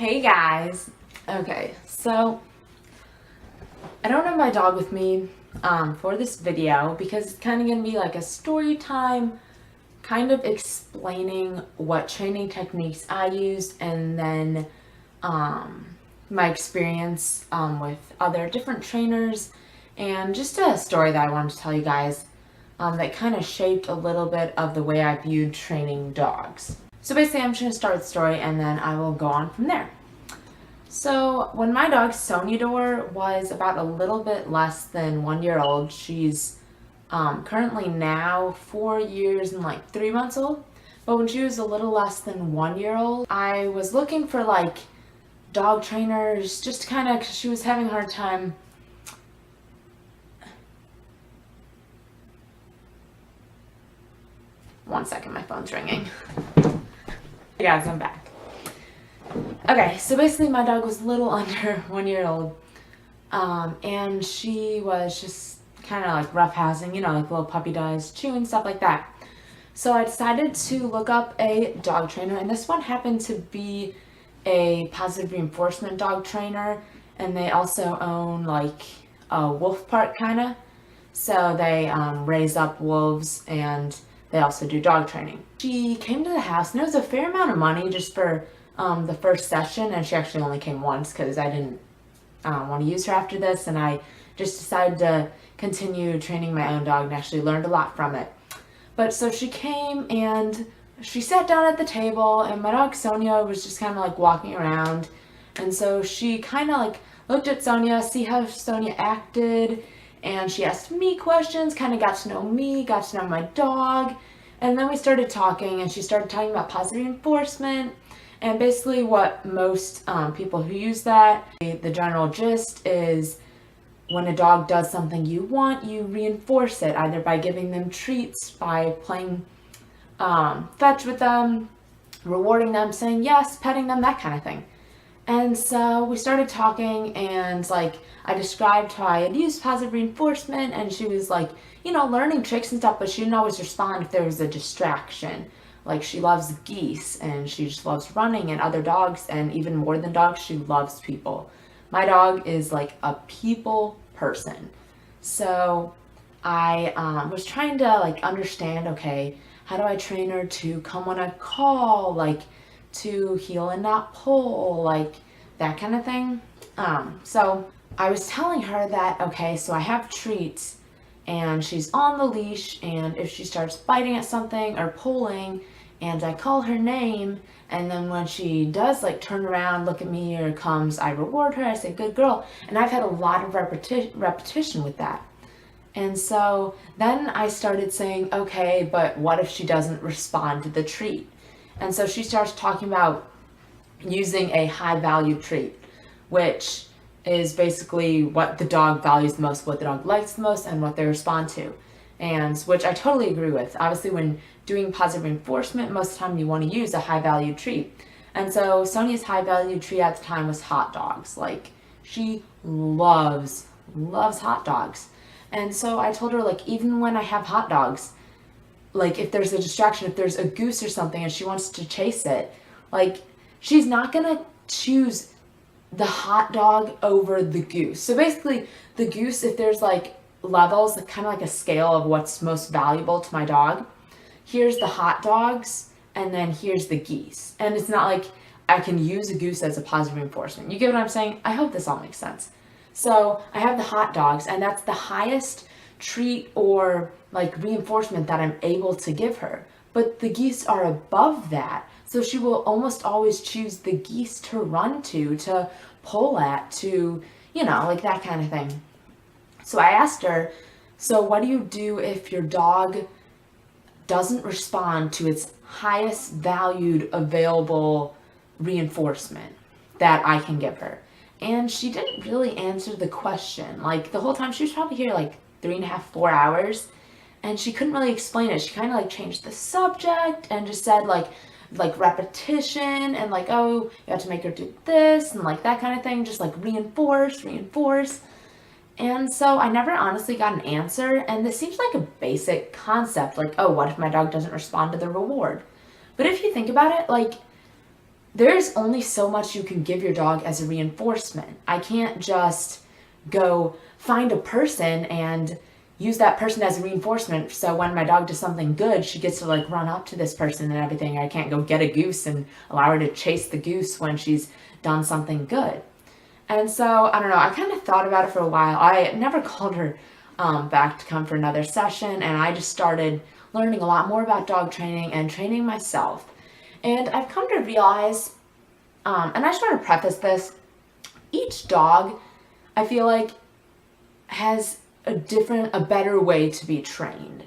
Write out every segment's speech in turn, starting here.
Hey guys. Okay, so I don't have my dog with me for this video because it's kind of going to be like a story time, kind of explaining what training techniques I used and then my experience with other different trainers and just a story that I wanted to tell you guys that kind of shaped a little bit of the way I viewed training dogs. So basically I'm just going to start with the story and then I will go on from there. So when my dog Soniador was about a little bit less than 1 year old, she's currently now 4 years and like 3 months old. But when she was a little less than 1 year old, I was looking for like dog trainers just kind of because she was having a hard time. One second, my phone's ringing. Hey guys, I'm back. Okay, so basically my dog was a little under 1 year old, and she was just kind of like roughhousing, like little puppy does, chewing, stuff like that. So I decided to look up a dog trainer, and this one happened to be a positive reinforcement dog trainer, and they also own like a wolf park kind of. So they raise up wolves and they also do dog training. She came to the house and it was a fair amount of money just for the first session, and she actually only came once because I didn't want to use her after this, and I just decided to continue training my own dog and actually learned a lot from it. But so she came and she sat down at the table, and my dog Sonia was just kind of like walking around, and so she kind of like looked at Sonia, see how Sonia acted, and she asked me questions, kind of got to know me, got to know my dog, and then we started talking, and she started talking about positive reinforcement. And basically what most people who use that, the general gist is when a dog does something you want, you reinforce it either by giving them treats, by playing fetch with them, rewarding them, saying yes, petting them, that kind of thing. And so we started talking, and like I described how I had used positive reinforcement, and she was like, learning tricks and stuff, but she didn't always respond if there was a distraction. Like she loves geese and she just loves running and other dogs, and even more than dogs, she loves people. My dog is like a people person. So I was trying to like understand, okay, how do I train her to come when I call, like to heel and not pull, like that kind of thing. So I was telling her that, okay, so I have treats and she's on the leash, and if she starts biting at something or pulling and I call her name, and then when she does like turn around, look at me or comes, I reward her, I say good girl, and I've had a lot of repetition with that. And so then I started saying, okay, but what if she doesn't respond to the treat? And so she starts talking about using a high value treat, which is basically what the dog values the most, what the dog likes the most, and what they respond to. And which I totally agree with. Obviously, when doing positive reinforcement, most of the time you want to use a high value treat. And so Sonia's high value treat at the time was hot dogs. Like she loves hot dogs. And so I told her, like, even when I have hot dogs, like if there's a distraction, if there's a goose or something and she wants to chase it, like she's not gonna choose the hot dog over the goose. So basically the goose, if there's like levels, kind of like a scale of what's most valuable to my dog, here's the hot dogs and then here's the geese. And it's not like I can use a goose as a positive reinforcement. You get what I'm saying? I hope this all makes sense. So I have the hot dogs, and that's the highest treat or like reinforcement that I'm able to give her. But the geese are above that. So she will almost always choose the geese to run to pull at, to, like that kind of thing. So I asked her, so what do you do if your dog doesn't respond to its highest valued available reinforcement that I can give her? And she didn't really answer the question. Like the whole time, she was probably here like 3.5, 4 hours, and she couldn't really explain it. She kind of like changed the subject and just said like repetition and like, oh, you have to make her do this and like that kind of thing, just like reinforce. And so I never honestly got an answer, and this seems like a basic concept, like, oh, what if my dog doesn't respond to the reward? But if you think about it, like there's only so much you can give your dog as a reinforcement. I can't just go find a person and use that person as a reinforcement. So when my dog does something good, she gets to like run up to this person and everything. I can't go get a goose and allow her to chase the goose when she's done something good. And so, I don't know, I kind of thought about it for a while. I never called her back to come for another session, and I just started learning a lot more about dog training and training myself. And I've come to realize, and I just want to preface this, each dog, I feel like, has a better way to be trained.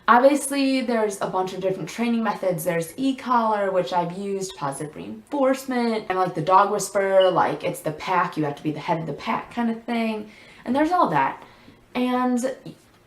Obviously, there's a bunch of different training methods. There's e-collar, which I've used, positive reinforcement, and like the dog whisperer, like it's the pack, you have to be the head of the pack kind of thing. And there's all that. And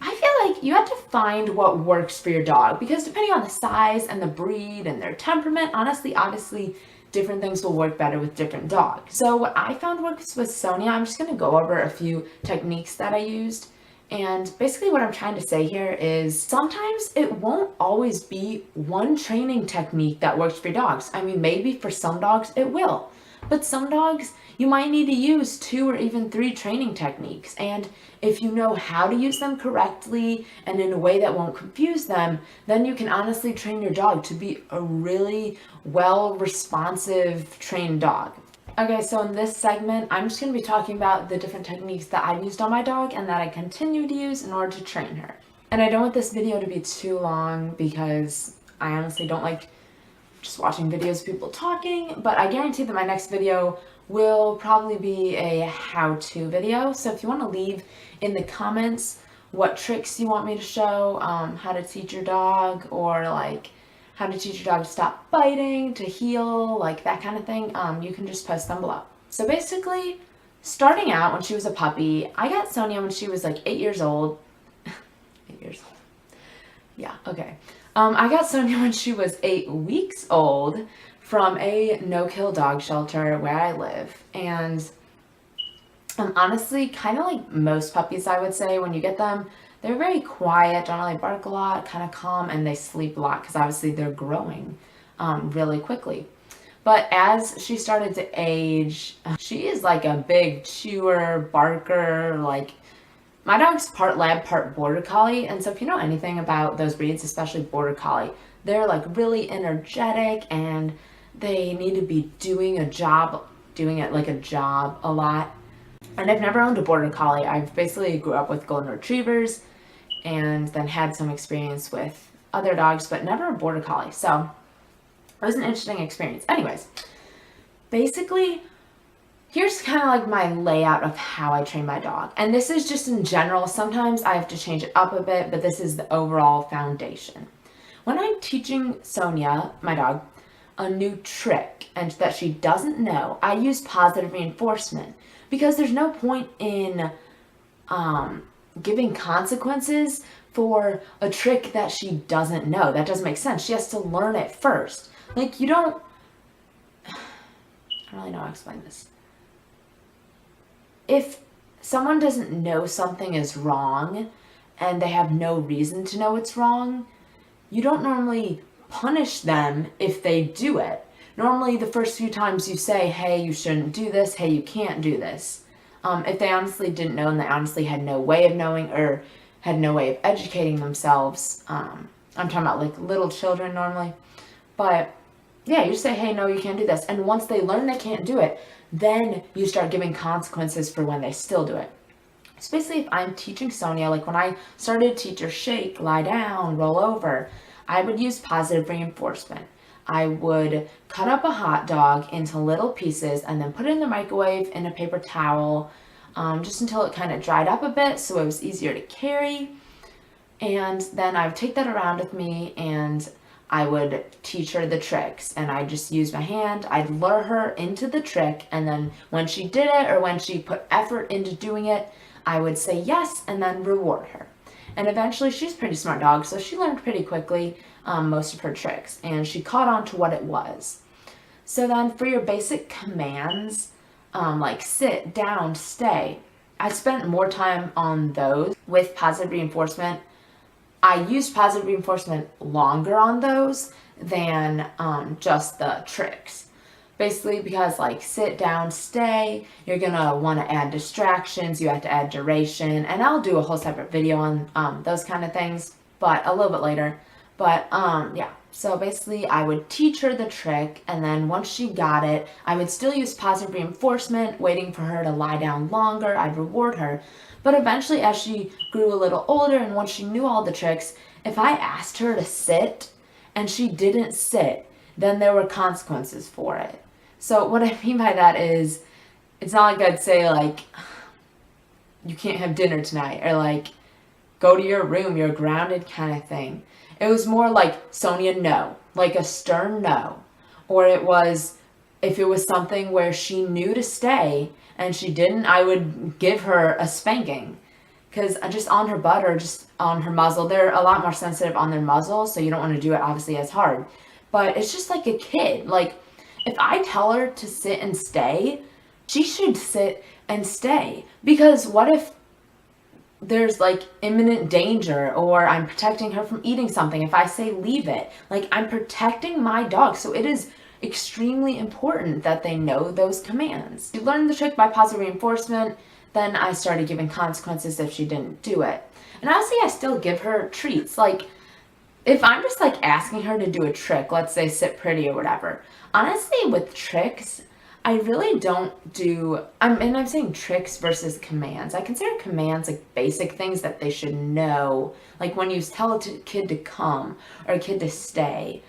I feel like you have to find what works for your dog, because depending on the size and the breed and their temperament, honestly, obviously, different things will work better with different dogs. So what I found works with Sonia, I'm just going to go over a few techniques that I used. And basically what I'm trying to say here is sometimes it won't always be one training technique that works for your dogs. I mean, maybe for some dogs it will, but some dogs you might need to use 2 or even 3 training techniques. And if you know how to use them correctly and in a way that won't confuse them, then you can honestly train your dog to be a really well responsive trained dog. Okay, so in this segment, I'm just going to be talking about the different techniques that I've used on my dog and that I continue to use in order to train her. And I don't want this video to be too long because I honestly don't like just watching videos of people talking, but I guarantee that my next video will probably be a how-to video. So if you want to leave in the comments what tricks you want me to show, how to teach your dog, or like how to teach your dog to stop biting, to heal, like that kind of thing, you can just post them below. So basically, starting out when she was a puppy, I got Sonia when she was like 8 years old. 8 years old. Yeah, okay. I got Sonia when she was 8 weeks old from a no-kill dog shelter where I live. And honestly, kind of like most puppies, I would say, when you get them, they're very quiet, don't really bark a lot, kind of calm, and they sleep a lot because obviously they're growing really quickly. But as she started to age, she is like a big chewer, barker, like my dog's part lab, part border collie. And so if you know anything about those breeds, especially border collie, they're like really energetic and they need to be doing it like a job a lot. And I've never owned a border collie. I've basically grew up with golden retrievers and then had some experience with other dogs, but never a border collie. So it was an interesting experience. Anyways, basically, here's kind of like my layout of how I train my dog. And this is just in general. Sometimes I have to change it up a bit, but this is the overall foundation. When I'm teaching Sonia, my dog, a new trick and that she doesn't know, I use positive reinforcement. Because there's no point in giving consequences for a trick that she doesn't know. That doesn't make sense. She has to learn it first. Like, you don't... I don't really know how to explain this. If someone doesn't know something is wrong and they have no reason to know it's wrong, you don't normally punish them if they do it. Normally, the first few times you say, hey, you shouldn't do this, hey, you can't do this. If they honestly didn't know and they honestly had no way of knowing or had no way of educating themselves, I'm talking about like little children normally. But yeah, you say, hey, no, you can't do this. And once they learn they can't do it, then you start giving consequences for when they still do it. So basically, if I'm teaching Sonia, like when I started to teach her shake, lie down, roll over, I would use positive reinforcement. I would cut up a hot dog into little pieces and then put it in the microwave in a paper towel just until it kind of dried up a bit so it was easier to carry. And then I would take that around with me and I would teach her the tricks. And I just use my hand. I'd lure her into the trick. And then when she did it or when she put effort into doing it, I would say yes and then reward her. And eventually, she's a pretty smart dog, so she learned pretty quickly most of her tricks, and she caught on to what it was. So then for your basic commands, like sit, down, stay, I spent more time on those with positive reinforcement. I used positive reinforcement longer on those than just the tricks. Basically because like sit down, stay, you're gonna want to add distractions, you have to add duration, and I'll do a whole separate video on those kind of things, but a little bit later. But yeah, so basically I would teach her the trick, and then once she got it, I would still use positive reinforcement, waiting for her to lie down longer. I'd reward her. But eventually, as she grew a little older and once she knew all the tricks, if I asked her to sit and she didn't sit, then there were consequences for it. So what I mean by that is, it's not like I'd say like, you can't have dinner tonight, or like, go to your room, you're grounded kind of thing. It was more like, Sonia, no. Like a stern no. Or it was, if it was something where she knew to stay and she didn't, I would give her a spanking. Because just on her butt or just on her muzzle, they're a lot more sensitive on their muzzle, so you don't want to do it obviously as hard. But it's just like a kid. Like, if I tell her to sit and stay, she should sit and stay. Because what if there's like imminent danger, or I'm protecting her from eating something? If I say leave it, like, I'm protecting my dog. So it is extremely important that they know those commands. You learn the trick by positive reinforcement. Then I started giving consequences if she didn't do it. And honestly, I still give her treats. Like, if I'm just like asking her to do a trick, let's say sit pretty or whatever, honestly with tricks, I really don't do, and I'm saying tricks versus commands. I consider commands like basic things that they should know. Like when you tell a kid to come or a kid to stay,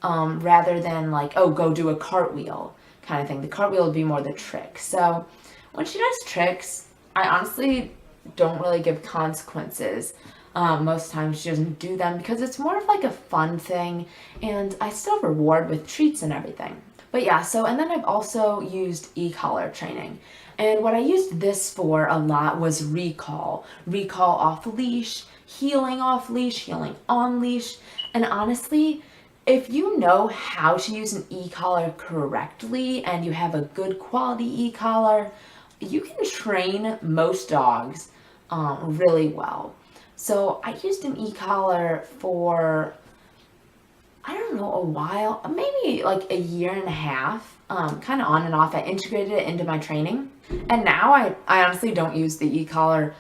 rather than like, oh, go do a cartwheel kind of thing. The cartwheel would be more the trick. So when she does tricks, I honestly don't really give consequences. Most times she doesn't do them because it's more of like a fun thing, and I still reward with treats and everything. But yeah, so, and then I've also used e-collar training. And what I used this for a lot was recall. Recall off leash, healing off leash, healing on leash. And honestly, if you know how to use an e-collar correctly and you have a good quality e-collar, you can train most dogs really well. So I used an e-collar for, I don't know, a while, maybe like a year and a half, kind of on and off. I integrated it into my training. And now I honestly don't use the e-collar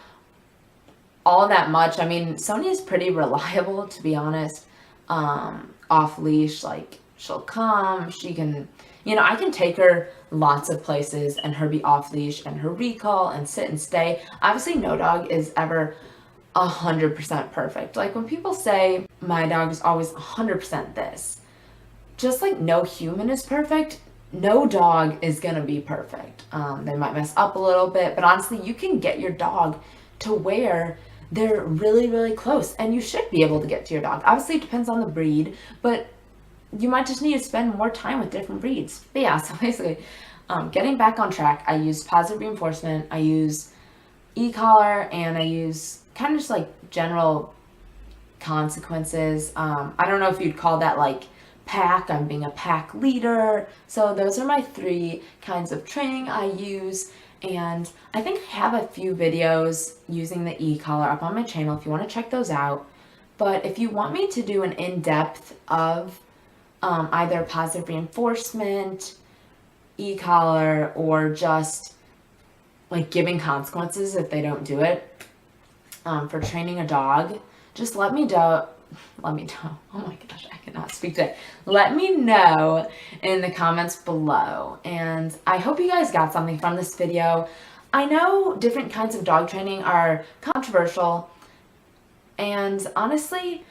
all that much. I mean, Sonia's pretty reliable, to be honest. Off leash, like, she'll come, she can, you know, I can take her lots of places and her be off leash and her recall and sit and stay. Obviously, no dog is ever 100% perfect. Like when people say my dog is always 100% this, just like no human is perfect, no dog is gonna be perfect. They might mess up a little bit, but honestly, you can get your dog to where they're really, really close, and you should be able to get to your dog. Obviously, it depends on the breed, but you might just need to spend more time with different breeds. But yeah, so basically, getting back on track, I use positive reinforcement, I use e-collar, and I use kind of just like general consequences. I don't know if you'd call that like pack. I'm being a pack leader. So those are my 3 kinds of training I use. And I think I have a few videos using the e-collar up on my channel if you want to check those out. But if you want me to do an in-depth of either positive reinforcement, e-collar, or just like giving consequences if they don't do it, for training a dog, just let me know. Oh my gosh, I cannot speak today. Let me know in the comments below. And I hope you guys got something from this video. I know different kinds of dog training are controversial, and honestly,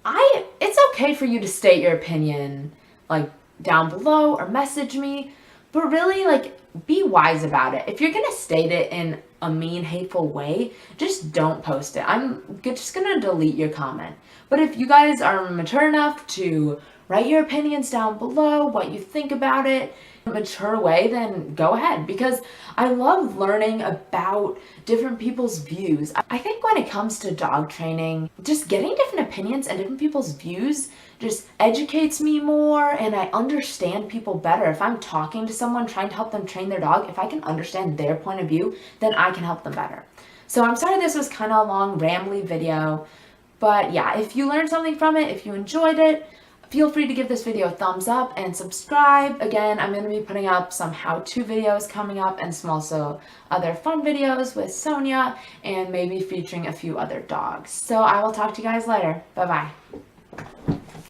it's okay for you to state your opinion like down below or message me, but really like be wise about it. If you're gonna state it in a mean, hateful way, just don't post it. I'm just gonna delete your comment. But if you guys are mature enough to write your opinions down below, what you think about it, in a mature way, then go ahead, because I love learning about different people's views. I think when it comes to dog training, just getting different opinions and different people's views just educates me more, and I understand people better. If I'm talking to someone trying to help them train their dog, if I can understand their point of view, then I can help them better. So I'm sorry this was kind of a long, rambly video, but yeah, if you learned something from it, if you enjoyed it, feel free to give this video a thumbs up and subscribe. Again, I'm going to be putting up some how-to videos coming up and some also other fun videos with Sonia and maybe featuring a few other dogs. So I will talk to you guys later. Bye-bye.